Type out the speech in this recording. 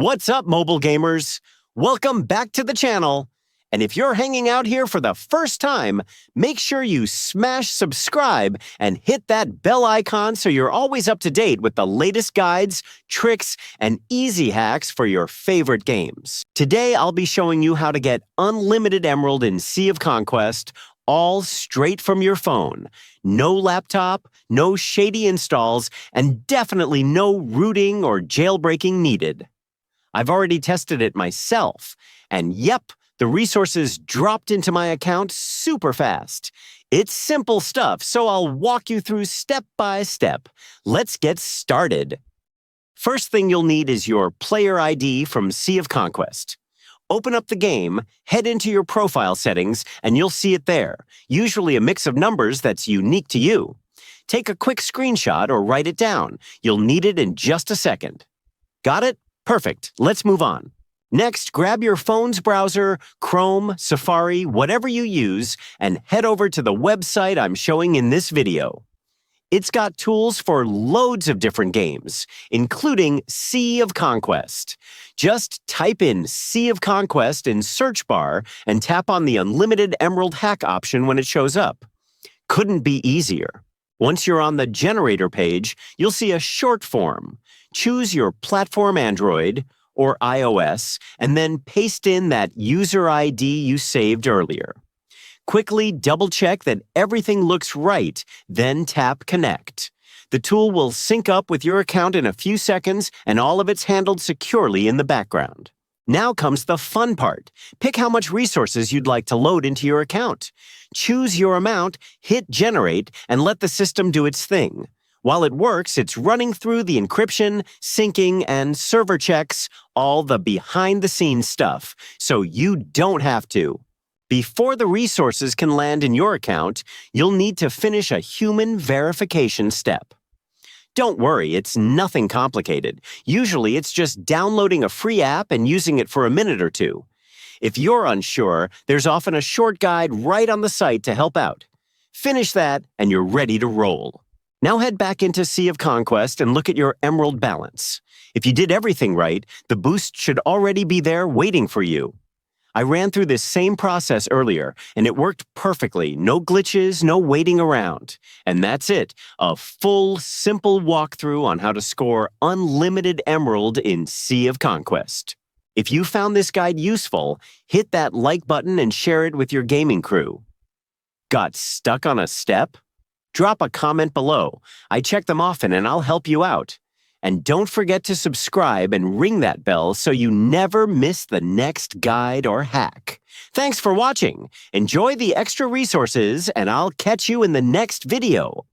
What's up, mobile gamers? Welcome back to the channel. And if you're hanging out here for the first time, make sure you smash subscribe and hit that bell icon so you're always up to date with the latest guides, tricks, and easy hacks for your favorite games. Today, I'll be showing you how to get unlimited emerald in Sea of Conquest, all straight from your phone. No laptop, no shady installs, and definitely no rooting or jailbreaking needed. I've already tested it myself, and yep, the resources dropped into my account super fast. It's simple stuff, so I'll walk you through step by step. Let's get started. First thing you'll need is your player ID from Sea of Conquest. Open up the game, head into your profile settings, and you'll see it there, usually a mix of numbers that's unique to you. Take a quick screenshot or write it down. You'll need it in just a second. Got it? Perfect. Let's move on. Next, grab your phone's browser, Chrome, Safari, whatever you use, and head over to the website I'm showing in this video. It's got tools for loads of different games, including Sea of Conquest. Just type in Sea of Conquest in search bar and tap on the Unlimited Emerald Hack option when it shows up. Couldn't be easier. Once you're on the generator page, you'll see a short form. Choose your platform Android or iOS, and then paste in that user ID you saved earlier. Quickly double-check that everything looks right, then tap Connect. The tool will sync up with your account in a few seconds, and all of it's handled securely in the background. Now comes the fun part. Pick how much resources you'd like to load into your account. Choose your amount, hit Generate, and let the system do its thing. While it works, it's running through the encryption, syncing, and server checks, all the behind-the-scenes stuff, so you don't have to. Before the resources can land in your account, you'll need to finish a human verification step. Don't worry, it's nothing complicated. Usually, it's just downloading a free app and using it for a minute or two. If you're unsure, there's often a short guide right on the site to help out. Finish that, and you're ready to roll. Now head back into Sea of Conquest and look at your emerald balance. If you did everything right, the boost should already be there waiting for you. I ran through this same process earlier, and it worked perfectly. No glitches, no waiting around. And that's it, a full, simple walkthrough on how to score unlimited emerald in Sea of Conquest. If you found this guide useful, hit that like button and share it with your gaming crew. Got stuck on a step? Drop a comment below. I check them often and I'll help you out. And don't forget to subscribe and ring that bell so you never miss the next guide or hack. Thanks for watching. Enjoy the extra resources and I'll catch you in the next video.